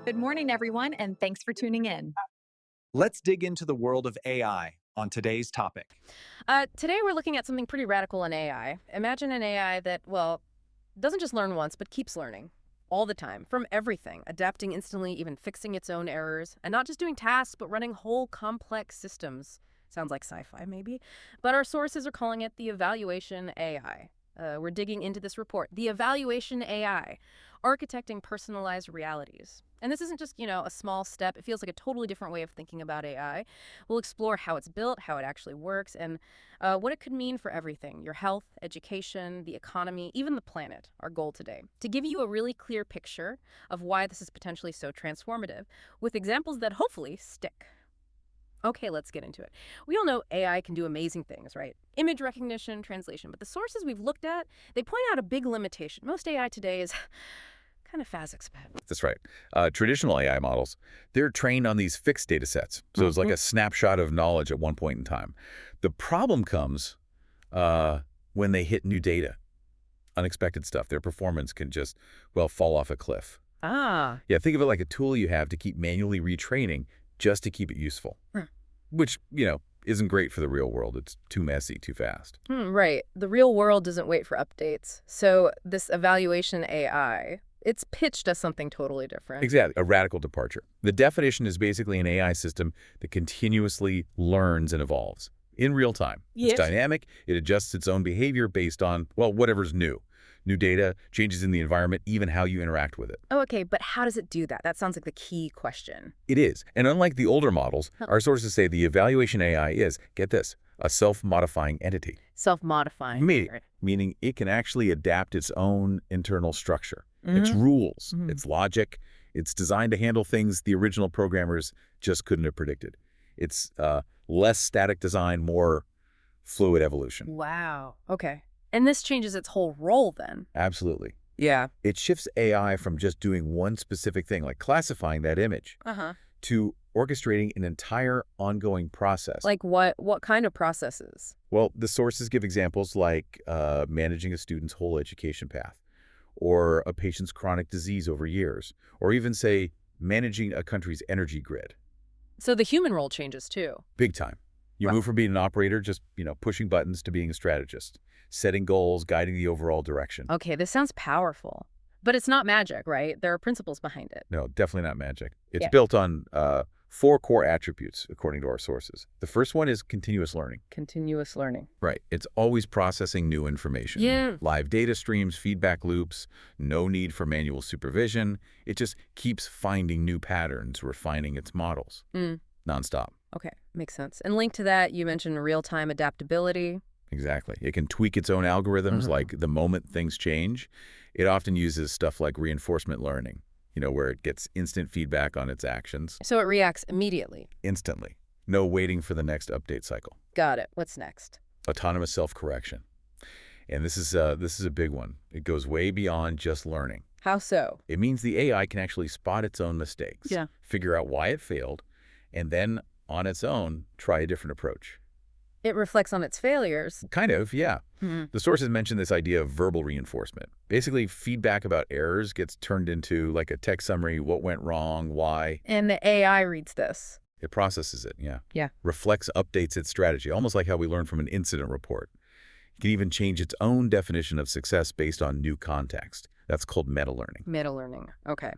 Good morning, everyone, and thanks for tuning in. Let's dig into the world of AI on today's topic. Today we're looking at something pretty radical in AI. Imagine an AI that, well, doesn't just learn once, but keeps learning all the time from everything, adapting instantly, even fixing its own errors, and not just doing tasks, but running whole complex systems. Sounds like sci-fi, maybe. But our sources are calling it the evaluation AI. We're digging into this report, the evaluation AI, architecting personalized realities. And this isn't just, a small step. It feels like a totally different way of thinking about AI. We'll explore how it's built, how it actually works, and what it could mean for everything: your health, education, the economy, even the planet. Our goal today, to give you a really clear picture of why this is potentially so transformative, with examples that hopefully stick. Okay, let's get into it. We all know AI can do amazing things, right? Image recognition, translation. But the sources we've looked at, they point out a big limitation. Most AI today is kind of physics. That's right. Traditional AI models, they're trained on these fixed data sets. So it's like Mhm. a snapshot of knowledge at one point in time. The problem comes when they hit new data, unexpected stuff. Their performance can just, well, fall off a cliff. Ah. Yeah, think of it like a tool you have to keep manually retraining just to keep it useful, Hmm. which, isn't great for the real world. It's too messy, too fast. Right. The real world doesn't wait for updates. So this evaluation AI, it's pitched as something totally different. Exactly, a radical departure. The definition is basically an AI system that continuously learns and evolves in real time. It's Yes. dynamic. It adjusts its own behavior based on, well, whatever's new. New data, changes in the environment, even how you interact with it. Oh, okay, but how does it do that? That sounds like the key question. It is. And unlike the older models, Huh. our sources say the evaluation AI is, get this, a self-modifying entity. Self-modifying. Right. Meaning it can actually adapt its own internal structure, its rules, Mhm. its logic. It's designed to handle things the original programmers just couldn't have predicted. It's less static design, more fluid evolution. Wow. Okay. And this changes its whole role then. Absolutely. Yeah. It shifts AI from just doing one specific thing, like classifying that image, Uh-huh. to orchestrating an entire ongoing process. Like what kind of processes? Well, the sources give examples like managing a student's whole education path, or a patient's chronic disease over years, or even, say, managing a country's energy grid. So the human role changes too. Big time. You Wow. move from being an operator, just, pushing buttons, to being a strategist, setting goals, guiding the overall direction. Okay, this sounds powerful. But it's not magic, right? There are principles behind it. No, definitely not magic. It's Yeah. built on four core attributes, according to our sources. The first one is continuous learning. Continuous learning. Right. It's always processing new information. Yeah. Live data streams, feedback loops, no need for manual supervision. It just keeps finding new patterns, refining its models. Mm. Nonstop. Okay, makes sense. And linked to that, you mentioned real-time adaptability. Exactly. It can tweak its own algorithms Mhm. like the moment things change. It often uses stuff like reinforcement learning, where it gets instant feedback on its actions So it reacts immediately. instantly. No waiting for the next update cycle. Got it. What's next? Autonomous self-correction. And this is a big one. It goes way beyond just learning. How so? It means the AI can actually spot its own mistakes, Yeah. figure out why it failed, and then, on its own, try a different approach. It reflects on its failures. Kind of, yeah. Mhm. The sources mention this idea of verbal reinforcement. Basically, feedback about errors gets turned into like a text summary: what went wrong, why. And the AI reads this. It processes it, yeah. Yeah. Reflects, updates its strategy, almost like how we learn from an incident report. It can even change its own definition of success based on new context. That's called meta-learning. Meta-learning. Okay.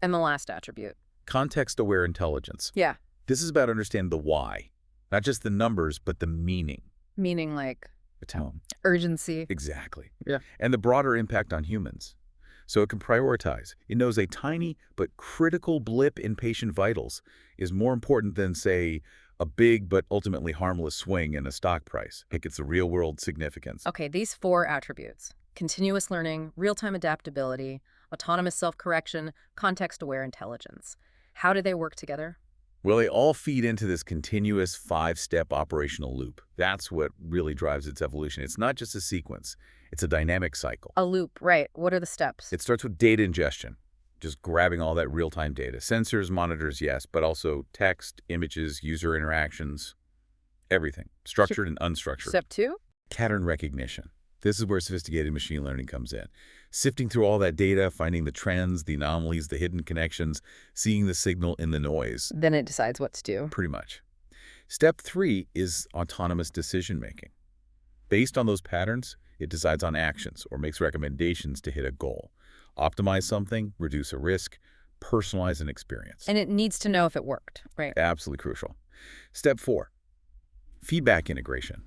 And the last attribute. Context-aware intelligence. Yeah. This is about understanding the why. Not just the numbers, but the meaning. Meaning like The tone. urgency. Exactly. Yeah. And the broader impact on humans. So it can prioritize. It knows a tiny but critical blip in patient vitals is more important than, say, a big but ultimately harmless swing in a stock price. It gets the real-world significance. Okay, these four attributes: continuous learning, real-time adaptability, autonomous self-correction, context-aware intelligence. How do they work together? Well, they all feed into this continuous five-step operational loop. That's what really drives its evolution. It's not just a sequence. It's a dynamic cycle. A loop, right. What are the steps? It starts with data ingestion, just grabbing all that real-time data. Sensors, monitors, yes, but also text, images, user interactions, everything, structured and unstructured. Step two? Pattern recognition. This is where sophisticated machine learning comes in. Sifting through all that data, finding the trends, the anomalies, the hidden connections, seeing the signal in the noise. Then it decides what to do. Pretty much. Step 3 is autonomous decision-making. Based on those patterns, it decides on actions or makes recommendations to hit a goal. Optimize something, reduce a risk, personalize an experience. And it needs to know if it worked, right? Absolutely crucial. Step 4, feedback integration.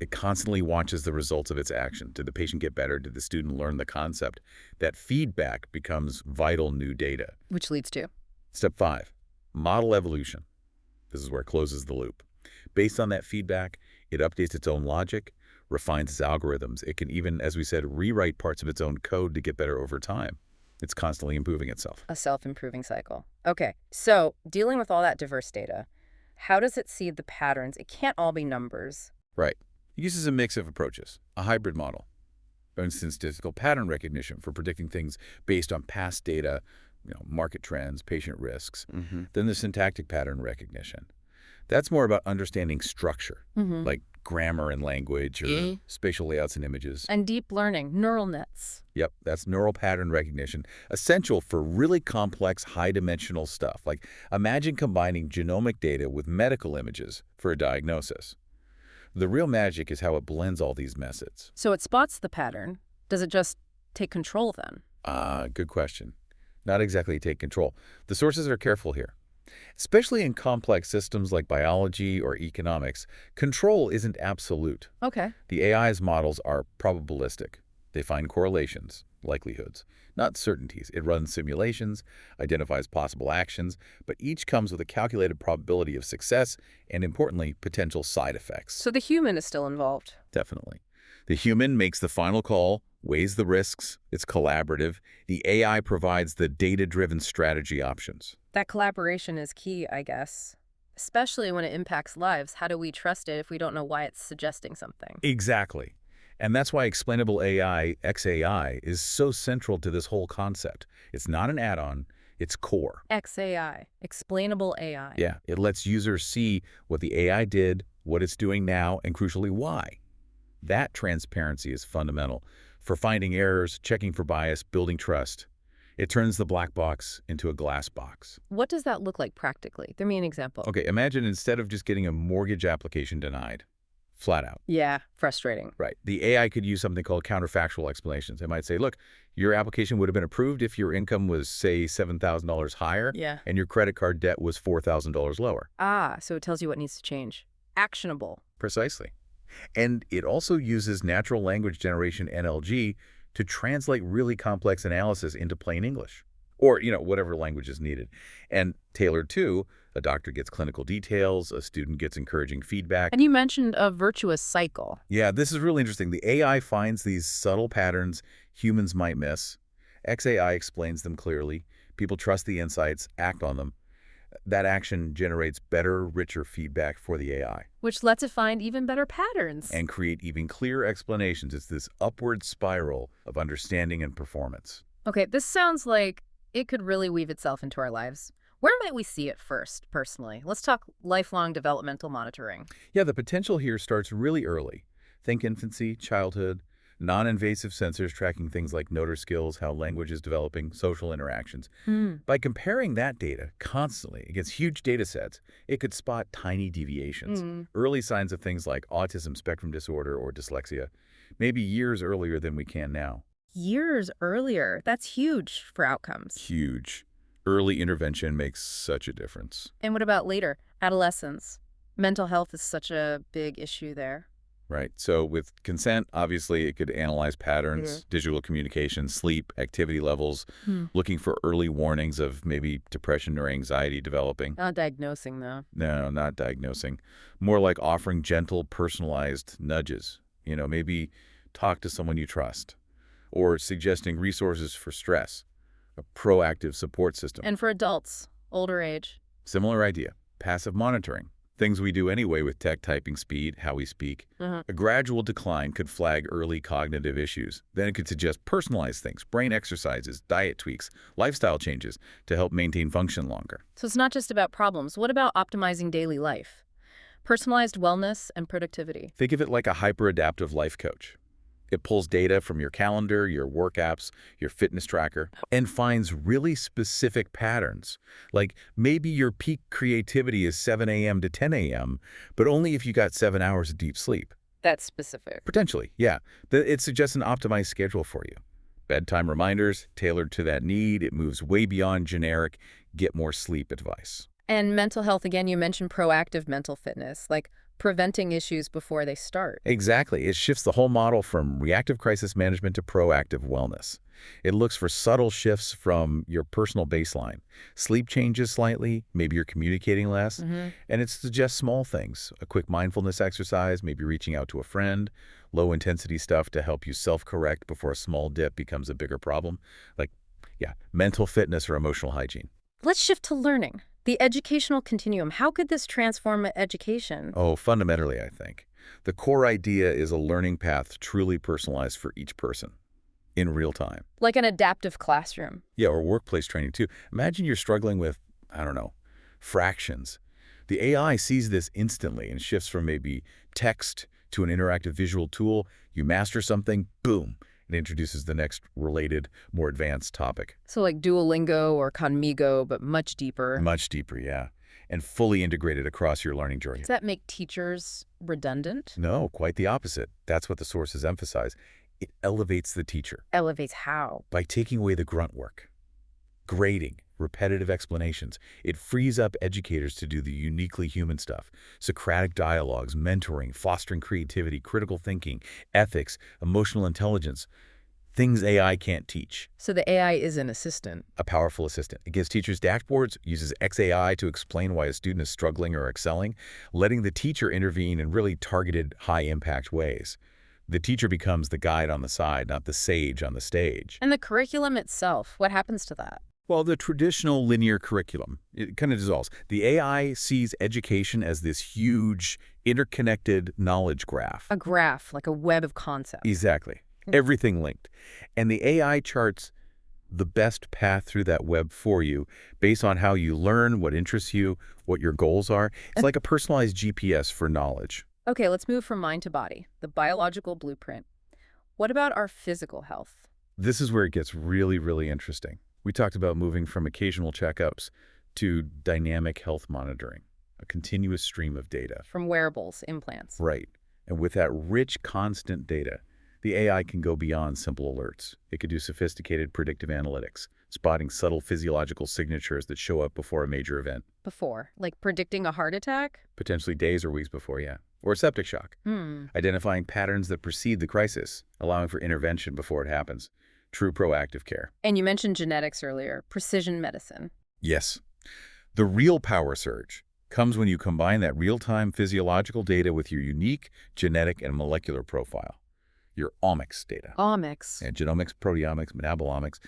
It constantly watches the results of its action. Did the patient get better? Did the student learn the concept? That feedback becomes vital new data. Which leads to? Step 5, model evolution. This is where it closes the loop. Based on that feedback, it updates its own logic, refines its algorithms. It can even, as we said, rewrite parts of its own code to get better over time. It's constantly improving itself. A self-improving cycle. Okay, so dealing with all that diverse data, how does it see the patterns? It can't all be numbers. Right. It uses a mix of approaches, a hybrid model. For instance, statistical pattern recognition for predicting things based on past data, market trends, patient risks. Then the syntactic pattern recognition. That's more about understanding structure, like grammar and language or spatial layouts and images. And deep learning, neural nets. Yep, that's neural pattern recognition, essential for really complex, high-dimensional stuff. Like, imagine combining genomic data with medical images for a diagnosis. The real magic is how it blends all these methods. So it spots the pattern. Does it just take control then? Good question. Not exactly take control. The sources are careful here. Especially in complex systems like biology or economics, control isn't absolute. Okay. The AI's models are probabilistic. They find correlations, likelihoods, not certainties. It runs simulations, identifies possible actions, but each comes with a calculated probability of success and, importantly, potential side effects. So the human is still involved. Definitely. The human makes the final call, weighs the risks, it's collaborative. The AI provides the data-driven strategy options. That collaboration is key, I guess. Especially when it impacts lives. How do we trust it if we don't know why it's suggesting something? Exactly. And that's why explainable AI, XAI, is so central to this whole concept. It's not an add-on, it's core. XAI, explainable AI. Yeah, it lets users see what the AI did, what it's doing now, and crucially, why. That transparency is fundamental for finding errors, checking for bias, building trust. It turns the black box into a glass box. What does that look like practically? Give me an example. Okay, imagine instead of just getting a mortgage application denied, flat out. Yeah, frustrating. Right. The AI could use something called counterfactual explanations. It might say, look, your application would have been approved if your income was, say, $7,000 higher, Yeah. and your credit card debt was $4,000 lower. So it tells you what needs to change. Actionable. Precisely. And it also uses natural language generation, NLG, to translate really complex analysis into plain English, or, whatever language is needed. And tailored to, a doctor gets clinical details, a student gets encouraging feedback. And you mentioned a virtuous cycle. Yeah, this is really interesting. The AI finds these subtle patterns humans might miss. XAI explains them clearly. People trust the insights, act on them. That action generates better, richer feedback for the AI. Which lets it find even better patterns. And create even clearer explanations. It's this upward spiral of understanding and performance. Okay, this sounds like it could really weave itself into our lives. Where might we see it first, personally? Let's talk lifelong developmental monitoring. Yeah, the potential here starts really early. Think infancy, childhood, non-invasive sensors tracking things like motor skills, how language is developing, social interactions. By comparing that data constantly against huge data sets, it could spot tiny deviations, early signs of things like autism spectrum disorder or dyslexia, maybe years earlier than we can now. Years earlier. That's huge for outcomes. Huge. Early intervention makes such a difference. And what about later? Adolescence. Mental health is such a big issue there. Right. So with consent, obviously, it could analyze patterns, digital communication, sleep, activity levels, looking for early warnings of maybe depression or anxiety developing. Not diagnosing, though. No, not diagnosing. More like offering gentle, personalized nudges. Maybe talk to someone you trust. Or suggesting resources for stress, a proactive support system. And for adults, older age. Similar idea. Passive monitoring. Things we do anyway with tech, typing speed, how we speak. A gradual decline could flag early cognitive issues. Then it could suggest personalized things, brain exercises, diet tweaks, lifestyle changes to help maintain function longer. So it's not just about problems. What about optimizing daily life? Personalized wellness and productivity. Think of it like a hyper-adaptive life coach. It pulls data from your calendar, your work apps, your fitness tracker, and finds really specific patterns. Like maybe your peak creativity is 7 a.m. to 10 a.m., but only if you got 7 hours of deep sleep. That's specific. Potentially, yeah. It suggests an optimized schedule for you. Bedtime reminders, tailored to that need. It moves way beyond generic, get more sleep advice. And mental health, again, you mentioned proactive mental fitness, like preventing issues before they start. Exactly. It shifts the whole model from reactive crisis management to proactive wellness. It looks for subtle shifts from your personal baseline. Sleep changes slightly, maybe you're communicating less, and it suggests small things. A quick mindfulness exercise, maybe reaching out to a friend, low-intensity stuff to help you self-correct before a small dip becomes a bigger problem. Like, yeah, mental fitness or emotional hygiene. Let's shift to learning. The educational continuum. How could this transform education? Oh, fundamentally, I think. The core idea is a learning path truly personalized for each person in real time. Like an adaptive classroom. Yeah, or workplace training too. Imagine you're struggling with, I don't know, fractions. The AI sees this instantly and shifts from maybe text to an interactive visual tool. You master something, boom. It introduces the next related, more advanced topic. So like Duolingo or Conmigo, but much deeper. Much deeper, yeah. And fully integrated across your learning journey. Does that make teachers redundant? No, quite the opposite. That's what the sources emphasize. It elevates the teacher. Elevates how? By taking away the grunt work, grading, repetitive explanations. It frees up educators to do the uniquely human stuff. Socratic dialogues, mentoring, fostering creativity, critical thinking, ethics, emotional intelligence. Things AI can't teach. So the AI is an assistant. A powerful assistant. It gives teachers dashboards, uses XAI to explain why a student is struggling or excelling, letting the teacher intervene in really targeted, high-impact ways. The teacher becomes the guide on the side, not the sage on the stage. And the curriculum itself, what happens to that? Well, the traditional linear curriculum, it kind of dissolves. The AI sees education as this huge, interconnected knowledge graph. A graph, like a web of concepts. Exactly. Everything linked. And the AI charts the best path through that web for you based on how you learn, what interests you, what your goals are. It's like a personalized GPS for knowledge. Okay, let's move from mind to body, the biological blueprint. What about our physical health? This is where it gets really, really interesting. We talked about moving from occasional checkups to dynamic health monitoring, a continuous stream of data. From wearables, implants. Right. And with that rich, constant data, the AI can go beyond simple alerts. It could do sophisticated predictive analytics, spotting subtle physiological signatures that show up before a major event. Before, like predicting a heart attack? Potentially days or weeks before, yeah. Or a septic shock. Identifying patterns that precede the crisis, allowing for intervention before it happens. True proactive care. And you mentioned genetics earlier, precision medicine. Yes. The real power surge comes when you combine that real-time physiological data with your unique genetic and molecular profile. Your omics data. Omics. And genomics, proteomics, metabolomics.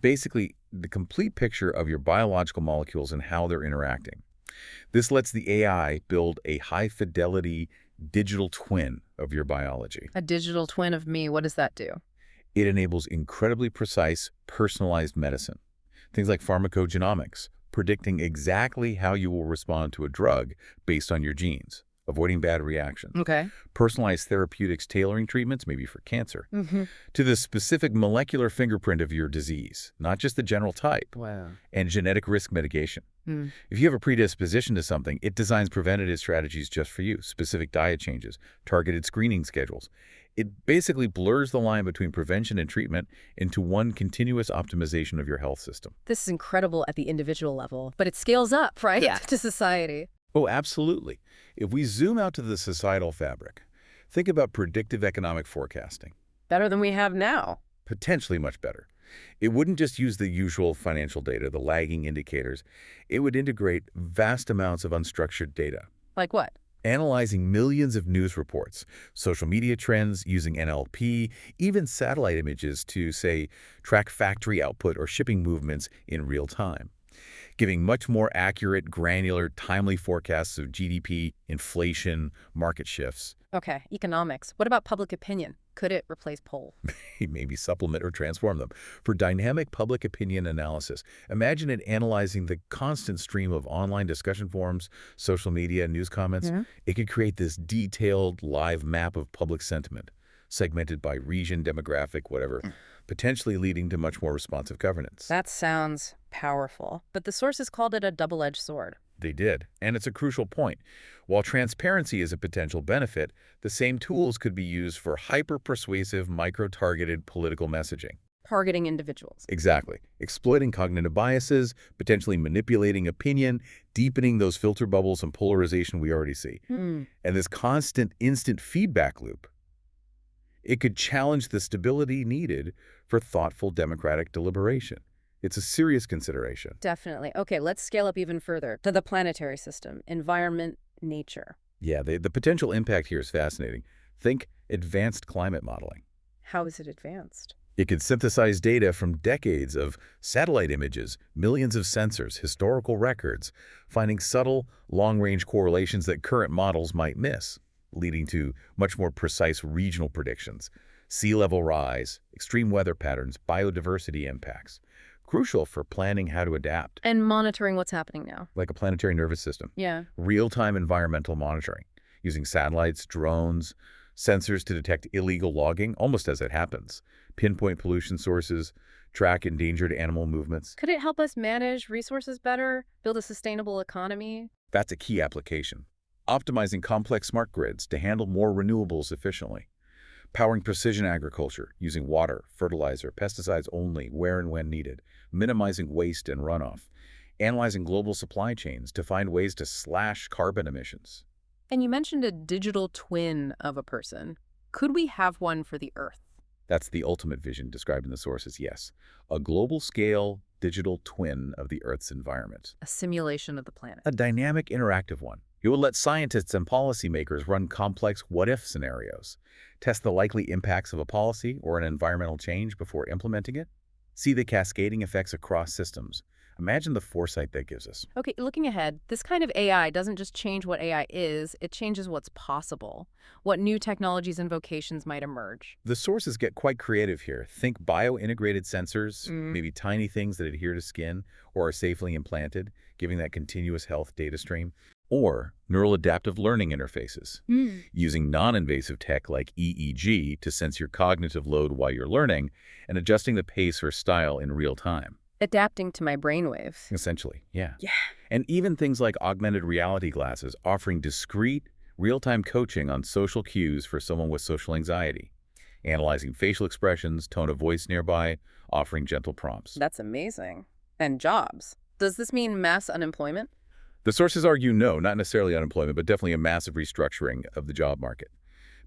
Basically, the complete picture of your biological molecules and how they're interacting. This lets the AI build a high-fidelity digital twin of your biology. A digital twin of me, what does that do? It enables incredibly precise, personalized medicine. Things like pharmacogenomics, predicting exactly how you will respond to a drug based on your genes, avoiding bad reactions. Okay. Personalized therapeutics tailoring treatments, maybe for cancer, to the specific molecular fingerprint of your disease, not just the general type. Wow. And genetic risk mitigation. If you have a predisposition to something, it designs preventative strategies just for you, specific diet changes, targeted screening schedules. It basically blurs the line between prevention and treatment into one continuous optimization of your health system. This is incredible at the individual level, but it scales up, right? Yeah. To society. Oh, absolutely. If we zoom out to the societal fabric, think about predictive economic forecasting. Better than we have now. Potentially much better. It wouldn't just use the usual financial data, the lagging indicators. It would integrate vast amounts of unstructured data. Like what? Analyzing millions of news reports, social media trends using NLP, even satellite images to, say, track factory output or shipping movements in real time, giving much more accurate, granular, timely forecasts of GDP, inflation, market shifts. Okay, economics. What about public opinion? Could it replace poll? Maybe supplement or transform them. For dynamic public opinion analysis, imagine it analyzing the constant stream of online discussion forums, social media, news comments. It could create this detailed live map of public sentiment, segmented by region, demographic, whatever, potentially leading to much more responsive governance. That sounds powerful, but the sources called it a double-edged sword. They did, and it's a crucial point. While transparency is a potential benefit, the same tools could be used for hyper-persuasive, micro-targeted political messaging. Targeting individuals. Exactly. Exploiting cognitive biases, potentially manipulating opinion, deepening those filter bubbles and polarization we already see. And this constant, instant feedback loop, it could challenge the stability needed for thoughtful democratic deliberation. It's a serious consideration. Definitely. Okay, let's scale up even further to the planetary system, environment, nature. Yeah, the potential impact here is fascinating. Think advanced climate modeling. How is it advanced? It could synthesize data from decades of satellite images, millions of sensors, historical records, finding subtle, long-range correlations that current models might miss, leading to much more precise regional predictions, sea level rise, extreme weather patterns, biodiversity impacts, crucial for planning how to adapt. And monitoring what's happening now. Like a planetary nervous system. Yeah. Real-time environmental monitoring, using satellites, drones, sensors to detect illegal logging almost as it happens, pinpoint pollution sources, track endangered animal movements. Could it help us manage resources better, build a sustainable economy? That's a key application. Optimizing complex smart grids to handle more renewables efficiently. Powering precision agriculture using water, fertilizer, pesticides only where and when needed. Minimizing waste and runoff. Analyzing global supply chains to find ways to slash carbon emissions. And you mentioned a digital twin of a person. Could we have one for the Earth? That's the ultimate vision described in the sources, yes. A global-scale digital twin of the Earth's environment. A simulation of the planet. A dynamic, interactive one. It will let scientists and policymakers run complex what-if scenarios, test the likely impacts of a policy or an environmental change before implementing it, see the cascading effects across systems. Imagine the foresight that gives us. Okay, looking ahead, this kind of AI doesn't just change what AI is, it changes what's possible, what new technologies and vocations might emerge. The sources get quite creative here. Think bio-integrated sensors, maybe tiny things that adhere to skin or are safely implanted, giving that continuous health data stream. Or neural adaptive learning interfaces, using non-invasive tech like EEG to sense your cognitive load while you're learning and adjusting the pace or style in real time. Adapting to my brainwaves. Essentially, yeah. Yeah. And even things like augmented reality glasses offering discrete, real-time coaching on social cues for someone with social anxiety, analyzing facial expressions, tone of voice nearby, offering gentle prompts. That's amazing. And jobs. Does this mean mass unemployment? The sources argue no, not necessarily unemployment, but definitely a massive restructuring of the job market.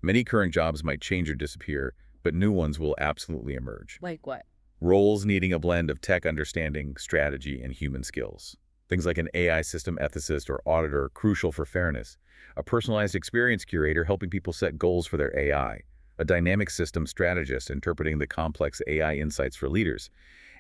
Many current jobs might change or disappear, but new ones will absolutely emerge. Like what? Roles needing a blend of tech understanding, strategy, and human skills. Things like an AI system ethicist or auditor are crucial for fairness. A personalized experience curator helping people set goals for their AI. A dynamic system strategist interpreting the complex AI insights for leaders.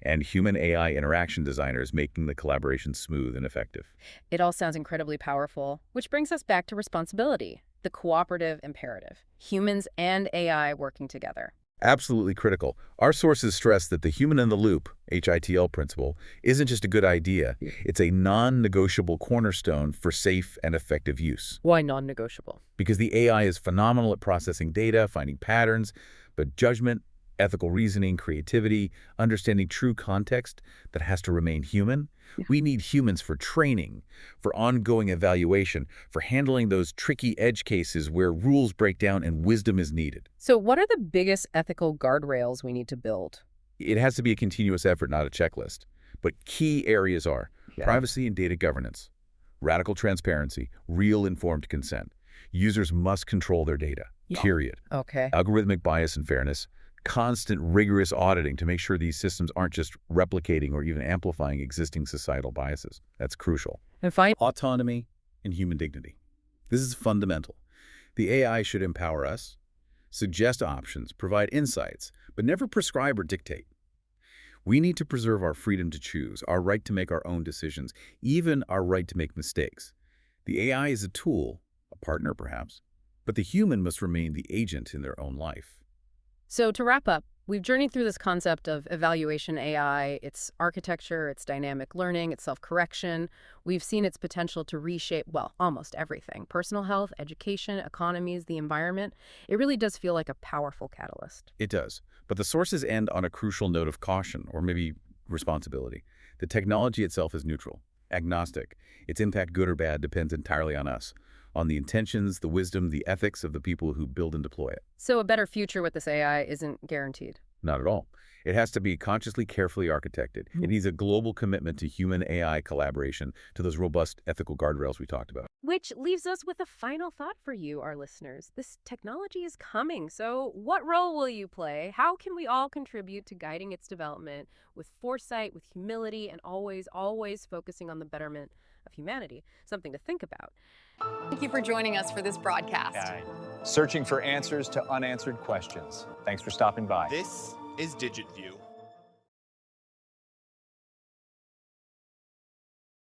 And human AI interaction designers making the collaboration smooth and effective. It all sounds incredibly powerful, which brings us back to responsibility, the cooperative imperative. Humans and AI working together. Absolutely critical. Our sources stress that the human-in-the-loop, HITL principle, isn't just a good idea. It's a non-negotiable cornerstone for safe and effective use. Why non-negotiable? Because the AI is phenomenal at processing data, finding patterns, but judgment, ethical reasoning, creativity, understanding true context that has to remain human. We need humans for training, for ongoing evaluation, for handling those tricky edge cases where rules break down and wisdom is needed. So what are the biggest ethical guardrails we need to build? It has to be a continuous effort, not a checklist. But key areas are privacy and data governance, radical transparency, real informed consent. Users must control their data, period. Okay. Algorithmic bias and fairness, constant rigorous auditing to make sure these systems aren't just replicating or even amplifying existing societal biases. That's crucial. And finally, Autonomy and human dignity. This is fundamental. The AI should empower us, suggest options, provide insights, but never prescribe or dictate. We need to preserve our freedom to choose, our right to make our own decisions, even our right to make mistakes. The AI is a tool, a partner perhaps, but the human must remain the agent in their own life. so to wrap up, We've journeyed through this concept of evaluation AI, its architecture, its dynamic learning, its self-correction. We've seen its potential to reshape, well, almost everything. Personal health, education, economies, the environment. It really does feel like a powerful catalyst. It does. But the sources end on a crucial note of caution, or maybe responsibility. The technology itself is neutral, agnostic. Its impact, good or bad, depends entirely on us, on the intentions, the wisdom, the ethics of the people who build and deploy it. So a better future with this AI isn't guaranteed. Not at all. It has to be consciously, carefully architected. It needs a global commitment to human-AI collaboration, to those robust ethical guardrails we talked about. Which leaves us with a final thought for you, our listeners. This technology is coming, so what role will you play? How can we all contribute to guiding its development with foresight, with humility, and always, always focusing on the betterment of humanity? Something to think about. Thank you for joining us for this broadcast. Searching for answers to unanswered questions. Thanks for stopping by. This is DigitView.